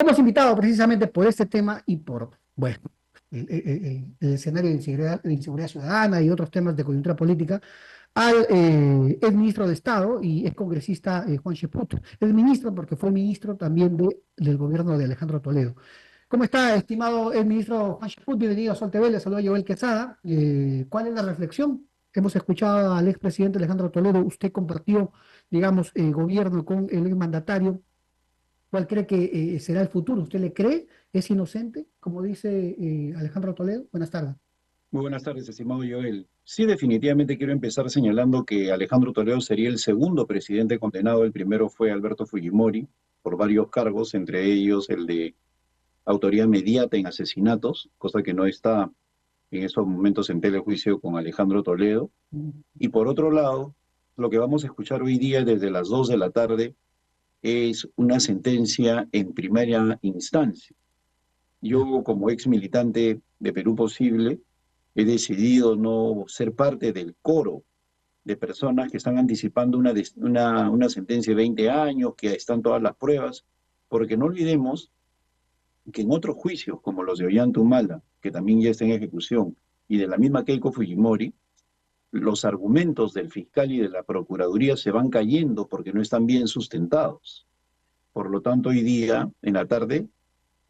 Hemos invitado precisamente por este tema y por, bueno, el escenario de inseguridad ciudadana y otros temas de coyuntura política al ex ministro de Estado y ex congresista Juan Cheput. Es ministro porque fue ministro también del gobierno de Alejandro Toledo. ¿Cómo está, estimado ex ministro Juan Cheput? Bienvenido a Sol TV, le saluda Joel Quesada. ¿Cuál es la reflexión? Hemos escuchado al expresidente Alejandro Toledo, usted compartió, digamos, gobierno con el exmandatario. ¿Cuál cree que será el futuro? ¿Usted le cree? ¿Es inocente? Como dice Alejandro Toledo. Buenas tardes. Muy buenas tardes, estimado Joel. Sí, definitivamente quiero empezar señalando que Alejandro Toledo sería el segundo presidente condenado. El primero fue Alberto Fujimori por varios cargos, entre ellos el de autoría mediata en asesinatos, cosa que no está en estos momentos en telejuicio con Alejandro Toledo. Y por otro lado, lo que vamos a escuchar hoy día desde las 2 de la tarde es una sentencia en primera instancia. Yo, como ex militante de Perú Posible, he decidido no ser parte del coro de personas que están anticipando una sentencia de 20 años, que están todas las pruebas, porque no olvidemos que en otros juicios, como los de Ollanta Humala, que también ya está en ejecución, y de la misma Keiko Fujimori, los argumentos del fiscal y de la procuraduría se van cayendo porque no están bien sustentados. Por lo tanto, hoy día, en la tarde,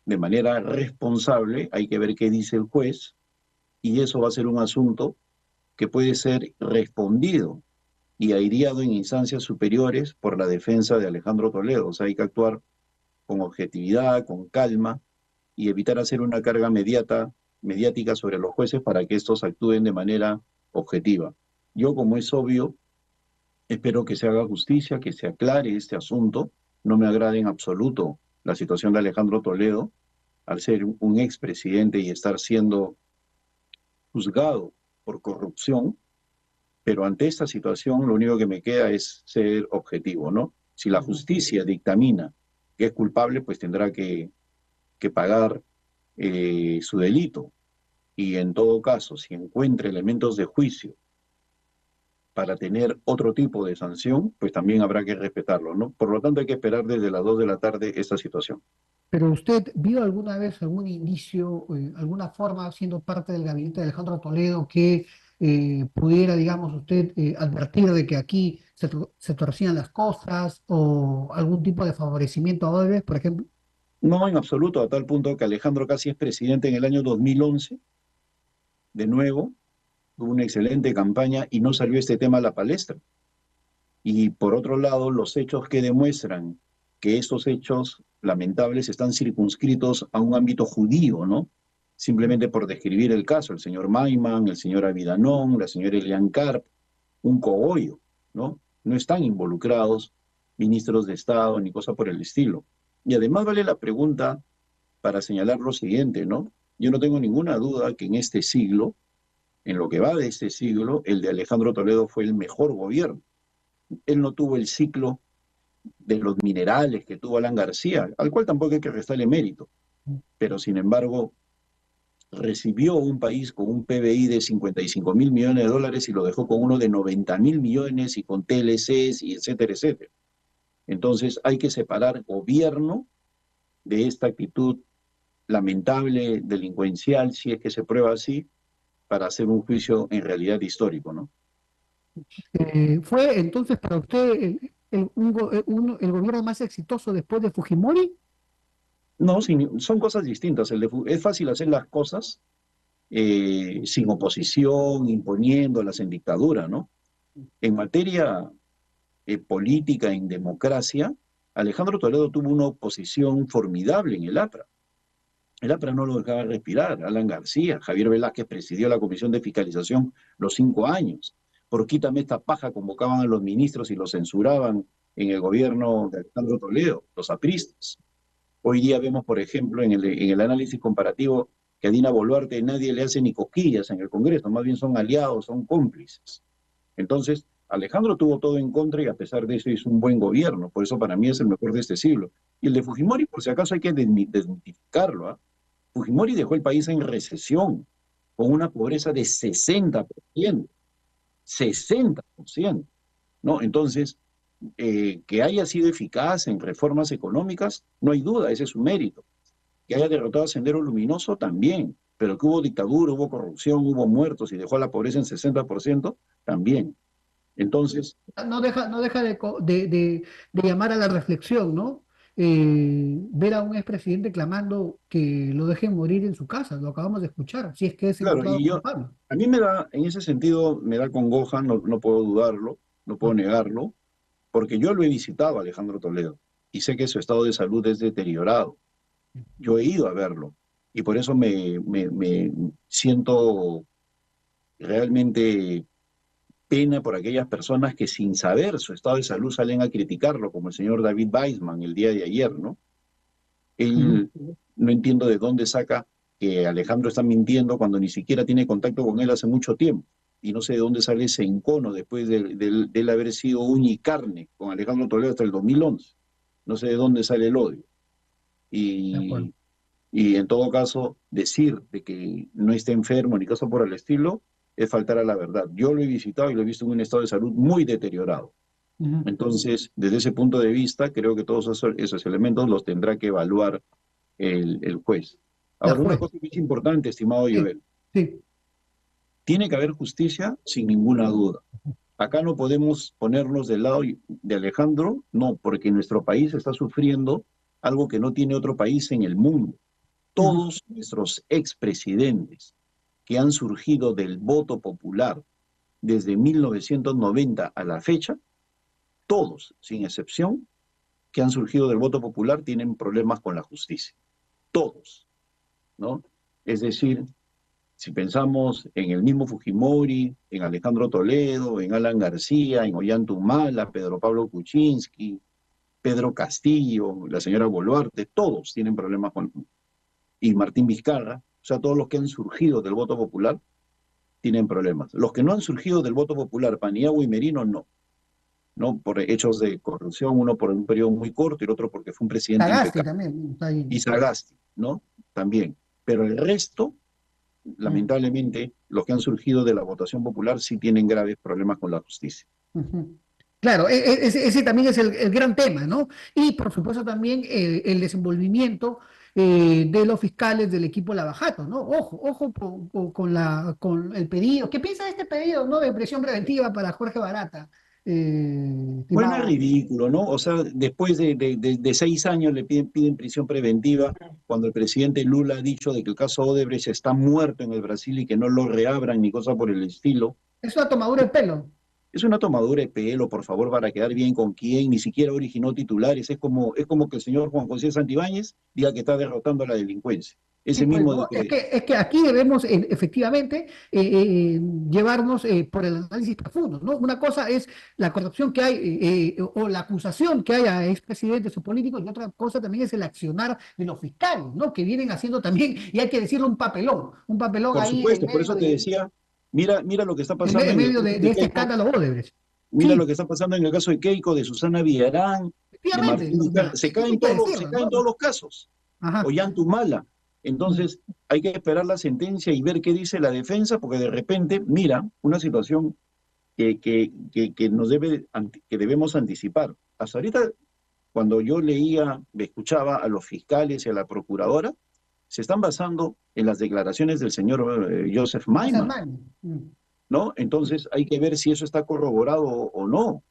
de manera responsable, hay que ver qué dice el juez, y eso va a ser un asunto que puede ser respondido y aireado en instancias superiores por la defensa de Alejandro Toledo. O sea, hay que actuar con objetividad, con calma y evitar hacer una carga mediática sobre los jueces para que estos actúen de manera objetiva. Yo, como es obvio, espero que se haga justicia, que se aclare este asunto. No me agrada en absoluto la situación de Alejandro Toledo al ser un expresidente y estar siendo juzgado por corrupción, pero ante esta situación lo único que me queda es ser objetivo, ¿no? Si la justicia dictamina que es culpable, pues tendrá que pagar su delito. Y en todo caso, si encuentra elementos de juicio para tener otro tipo de sanción, pues también habrá que respetarlo, ¿no? Por lo tanto, hay que esperar desde las 2 de la tarde esta situación. ¿Pero usted vio alguna vez algún indicio, alguna forma, siendo parte del gabinete de Alejandro Toledo, que pudiera, digamos, usted advertir de que aquí se torcían las cosas o algún tipo de favorecimiento a Odebrecht, por ejemplo? No en absoluto, a tal punto que Alejandro casi es presidente en el año 2011, de nuevo, tuvo una excelente campaña y no salió este tema a la palestra. Y por otro lado, los hechos que demuestran que estos hechos lamentables están circunscritos a un ámbito judío, ¿no? Simplemente por describir el caso, el señor Maiman, el señor Avidanón, la señora Elian Karp, un cogollo, ¿no? No están involucrados ministros de Estado ni cosa por el estilo. Y además vale la pregunta para señalar lo siguiente, ¿no? Yo no tengo ninguna duda que en este siglo, en lo que va de este siglo, el de Alejandro Toledo fue el mejor gobierno. Él no tuvo el ciclo de los minerales que tuvo Alan García, al cual tampoco hay que restarle mérito, pero sin embargo recibió un país con un PBI de 55 mil millones de dólares y lo dejó con uno de 90 mil millones y con TLCs y etcétera, etcétera. Entonces hay que separar gobierno de esta actitud lamentable, delincuencial, si es que se prueba así, para hacer un juicio en realidad histórico, ¿no? ¿Fue entonces para usted el gobierno más exitoso después de Fujimori? No, son cosas distintas. Es fácil hacer las cosas sin oposición, imponiéndolas en dictadura, ¿no? En materia política, en democracia, Alejandro Toledo tuvo una oposición formidable en el APRA. El APRA no lo dejaba respirar. Alan García, Javier Velázquez presidió la Comisión de Fiscalización los 5 años. Por quítame esta paja convocaban a los ministros y los censuraban en el gobierno de Alejandro Toledo, los apristas. Hoy día vemos, por ejemplo, en el análisis comparativo que a Dina Boluarte nadie le hace ni cosquillas en el Congreso, más bien son aliados, son cómplices. Entonces, Alejandro tuvo todo en contra y a pesar de eso hizo un buen gobierno, por eso para mí es el mejor de este siglo. Y el de Fujimori, por si acaso hay que desmitificarlo, ¿eh? Fujimori dejó el país en recesión, con una pobreza de 60%, 60%, ¿no? Entonces, Que haya sido eficaz en reformas económicas, no hay duda, ese es su mérito. Que haya derrotado a Sendero Luminoso, también. Pero que hubo dictadura, hubo corrupción, hubo muertos y dejó a la pobreza en 60%, también. Entonces, No deja de llamar a la reflexión, ¿no? Ver a un expresidente clamando que lo dejen morir en su casa, lo acabamos de escuchar, si es que es claro, encontrado y yo, culpable. a mí me da, en ese sentido, me da congoja, no puedo dudarlo, no puedo negarlo, porque yo lo he visitado a Alejandro Toledo y sé que su estado de salud es deteriorado. Yo he ido a verlo y por eso me siento realmente pena por aquellas personas que sin saber su estado de salud salen a criticarlo, como el señor David Weissman el día de ayer, ¿no? Ujú. Él no entiendo de dónde saca que Alejandro está mintiendo cuando ni siquiera tiene contacto con él hace mucho tiempo. Y no sé de dónde sale ese encono después de él haber sido uña y carne con Alejandro Toledo hasta el 2011. No sé de dónde sale el odio. De acuerdo. Y, y en todo caso, decir de que no está enfermo ni cosa por el estilo es faltar a la verdad. Yo lo he visitado y lo he visto en un estado de salud muy deteriorado. Ujú. Entonces, desde ese punto de vista, creo que todos esos elementos los tendrá que evaluar el juez. La Ahora, una juez. cosa que es importante, estimado Sí, Joel, sí. tiene que haber justicia sin ninguna duda. Acá no podemos ponernos del lado de Alejandro, no, porque nuestro país está sufriendo algo que no tiene otro país en el mundo. Ujú. Todos nuestros expresidentes que han surgido del voto popular desde 1990 a la fecha, todos, sin excepción, que han surgido del voto popular tienen problemas con la justicia. Todos, ¿no? Es decir, si pensamos en el mismo Fujimori, en Alejandro Toledo, en Alan García, en Ollanta Pedro Pablo Kuczynski, Pedro Castillo, la señora Boluarte, todos tienen problemas con, y Martín Vizcarra, o sea, todos los que han surgido del voto popular tienen problemas. Los que no han surgido del voto popular, Paniagua y Merino, no, ¿no? Por hechos de corrupción, uno por un periodo muy corto y el otro porque fue un presidente Sagasti impecable. también está ahí. Y Sagasti, ¿no? También. Pero el resto, Mm. lamentablemente, los que han surgido de la votación popular sí tienen graves problemas con la justicia. Ujú. Claro, ese también es el gran tema, ¿no? Y por supuesto también el desenvolvimiento de los fiscales del equipo Lavajato, ¿no? Ojo con el pedido. ¿Qué piensa de este pedido, ¿no? De prisión preventiva para Jorge Barata, Bueno, es estimado? ridículo, ¿no? O sea, después de 6 años le piden prisión preventiva, cuando el presidente Lula ha dicho de que el caso Odebrecht está muerto en el Brasil y que no lo reabran ni cosa por el estilo. Es una tomadura de pelo. Es una tomadura de pelo, por favor, para quedar bien con quién, ni siquiera originó titulares. Es como que el señor Juan José Santibáñez diga que está derrotando a la delincuencia. Sí, Ese pues, mismo de ¿no? Es que, que, es que aquí debemos efectivamente llevarnos por el análisis profundo, ¿no? Una cosa es la corrupción que hay o la acusación que hay a expresidentes o políticos y otra cosa también es el accionar de los fiscales, ¿no? Que vienen haciendo también, y hay que decirlo, un papelón por ahí supuesto, por eso te decía, mira lo que está pasando en en el medio caso de de este Keiko, escándalo Odebrecht. mira lo Sí, que está pasando en el caso de Keiko, de Susana Villarán, de efectivamente, Martín o Vizcarra. sea, eso hay que Se decirlo, caen ¿no? todos los casos. Ajá. Ollantumala. Entonces, hay que esperar la sentencia y ver qué dice la defensa, porque de repente, mira, una situación que nos que debemos anticipar. Hasta ahorita, cuando yo leía, escuchaba a los fiscales y a la procuradora, se están basando en las declaraciones del señor Joseph O sea, Maiman, man, ¿no? Entonces hay que ver si eso está corroborado o no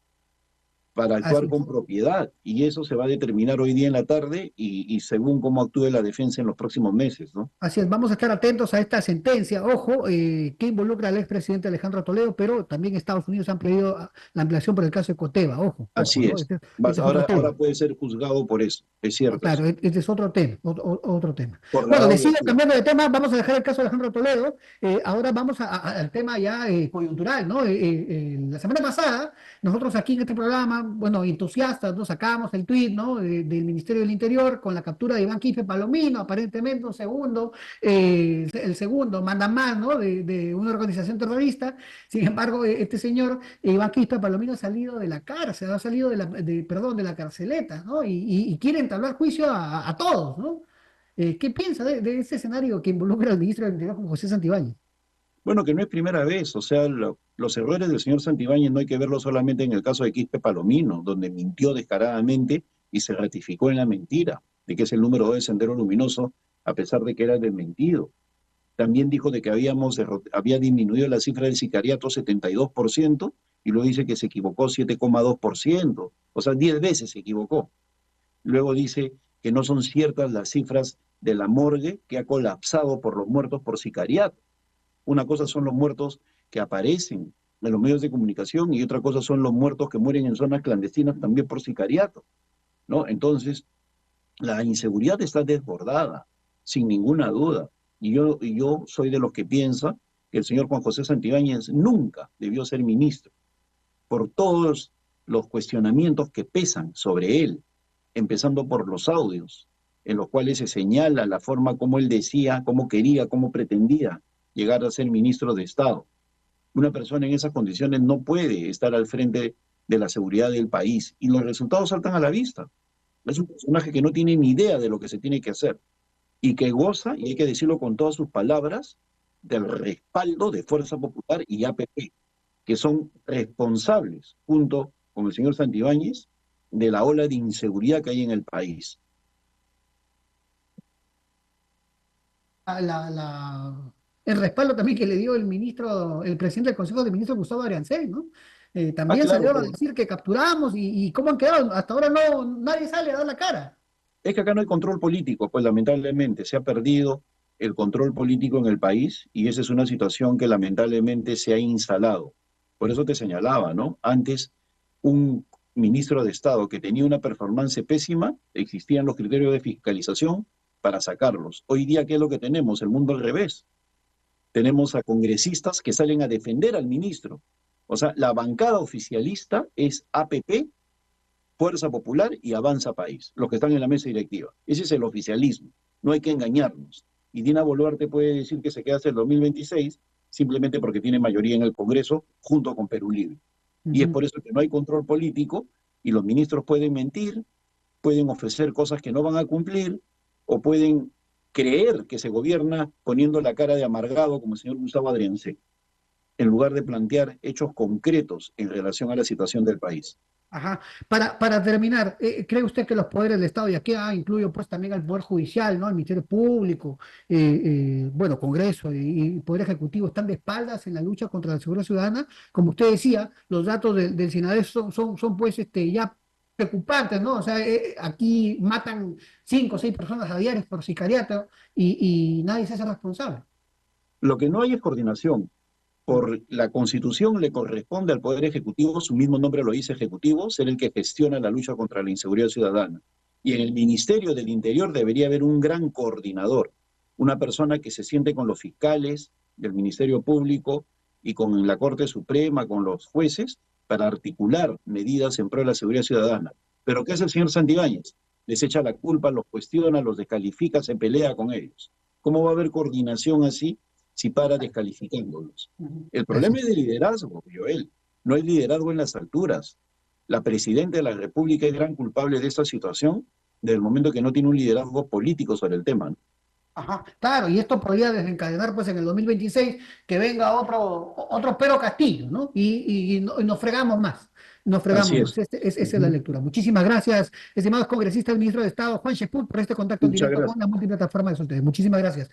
para así actuar es. con propiedad. Y eso se va a determinar hoy día en la tarde y según cómo actúe la defensa en los próximos meses, ¿no? Así es, vamos a estar atentos a esta sentencia, ojo, que involucra al expresidente Alejandro Toledo, pero también Estados Unidos han pedido la ampliación por el caso de Coteva, ojo, Así ¿no? es. Este es otro Ahora tema. puede ser juzgado por eso, es cierto Claro, eso, este es otro tema, otro tema. por Bueno, lavado de decido activos. cambiando de tema, vamos a dejar el caso de Alejandro Toledo, ahora vamos al tema ya coyuntural, ¿no? La semana pasada, nosotros aquí en este programa, bueno, entusiastas, nos sacábamos el tuit, ¿no? Del Ministerio del Interior con la captura de Iván Quispe Palomino, aparentemente un segundo, el segundo, manda más, ¿no? De una organización terrorista. Sin embargo, este señor, Iván Quispe Palomino, ha salido de la cárcel, ha salido perdón, de la carceleta, ¿no? Y quiere entablar juicio a todos, ¿no? ¿Qué piensa de ese escenario que involucra al ministro del Interior, como José Santibáñez? Bueno, que no es primera vez, o sea, Los errores del señor Santibáñez no hay que verlos solamente en el caso de Quispe Palomino, donde mintió descaradamente y se ratificó en la mentira de que es el número 2 de Sendero Luminoso, a pesar de que era desmentido. También dijo de que había disminuido la cifra del sicariato 72% y luego dice que se equivocó 7,2%, o sea, 10 veces se equivocó. Luego dice que no son ciertas las cifras de la morgue que ha colapsado por los muertos por sicariato. Una cosa son los muertos que aparecen en los medios de comunicación y otra cosa son los muertos que mueren en zonas clandestinas también por sicariato, ¿no? Entonces, la inseguridad está desbordada, sin ninguna duda. Y yo soy de los que piensa que el señor Juan José Santibáñez nunca debió ser ministro, por todos los cuestionamientos que pesan sobre él, empezando por los audios, en los cuales se señala la forma como él decía, cómo quería, cómo pretendía llegar a ser ministro de Estado. Una persona en esas condiciones no puede estar al frente de la seguridad del país y los resultados saltan a la vista. Es un personaje que no tiene ni idea de lo que se tiene que hacer y que goza, y hay que decirlo con todas sus palabras, del respaldo de Fuerza Popular y APP, que son responsables, junto con el señor Santibáñez, de la ola de inseguridad que hay en el país. El respaldo también que le dio el ministro, el presidente del Consejo de Ministros, Gustavo Ariancén, ¿no? Ah, También claro, salieron a pero decir que capturamos y cómo han quedado. Hasta ahora no, nadie sale a dar la cara. es que acá no hay control político, pues lamentablemente se ha perdido el control político en el país y esa es una situación que lamentablemente se ha instalado. Por eso te señalaba, ¿no? Antes, un ministro de Estado que tenía una performance pésima, existían los criterios de fiscalización para sacarlos. Hoy día, ¿qué es lo que tenemos? El mundo al revés. Tenemos a congresistas que salen a defender al ministro. O sea, la bancada oficialista es APP, Fuerza Popular y Avanza País, los que están en la mesa directiva. Ese es el oficialismo, no hay que engañarnos. Y Dina Boluarte puede decir que se queda hasta el 2026 simplemente porque tiene mayoría en el Congreso junto con Perú Libre. Y es Ujú. por eso que no hay control político y los ministros pueden mentir, pueden ofrecer cosas que no van a cumplir o pueden creer que se gobierna poniendo la cara de amargado como el señor Gustavo Adriancén, en lugar de plantear hechos concretos en relación a la situación del país. Ajá. Para terminar, ¿cree usted que los poderes del Estado, y aquí incluyo pues también al Poder Judicial, ¿no? El Ministerio Público, bueno, Congreso y Poder Ejecutivo están de espaldas en la lucha contra la seguridad ciudadana? Como usted decía, los datos del SINADEF son pues ya preocupantes, ¿no? O sea, aquí matan 5 o 6 personas a diario por sicariato y nadie se hace responsable. Lo que no hay es coordinación. Por la Constitución le corresponde al Poder Ejecutivo, su mismo nombre lo dice Ejecutivo, ser el que gestiona la lucha contra la inseguridad ciudadana. Y en el Ministerio del Interior debería haber un gran coordinador, una persona que se siente con los fiscales del Ministerio Público y con la Corte Suprema, con los jueces, para articular medidas en pro de la seguridad ciudadana. Pero ¿qué hace el señor Santibáñez? Les echa la culpa, los cuestiona, los descalifica, se pelea con ellos. ¿Cómo va a haber coordinación así si para descalificándolos? Ujú. El Así problema es de liderazgo, Joel. No hay liderazgo en las alturas. La presidenta de la República es gran culpable de esta situación desde el momento que no tiene un liderazgo político sobre el tema, ¿no? Ajá, claro, y esto podría desencadenar pues en el 2026 que venga otro Pedro Castillo, ¿no? Y nos fregamos más, nos Así fregamos más. es. Esa es la Ujú. lectura. Muchísimas gracias, estimados congresistas, ministro de Estado Juan Sheput, por este contacto en Muchas directo con gracias. la multiplataforma de ustedes. Muchísimas gracias.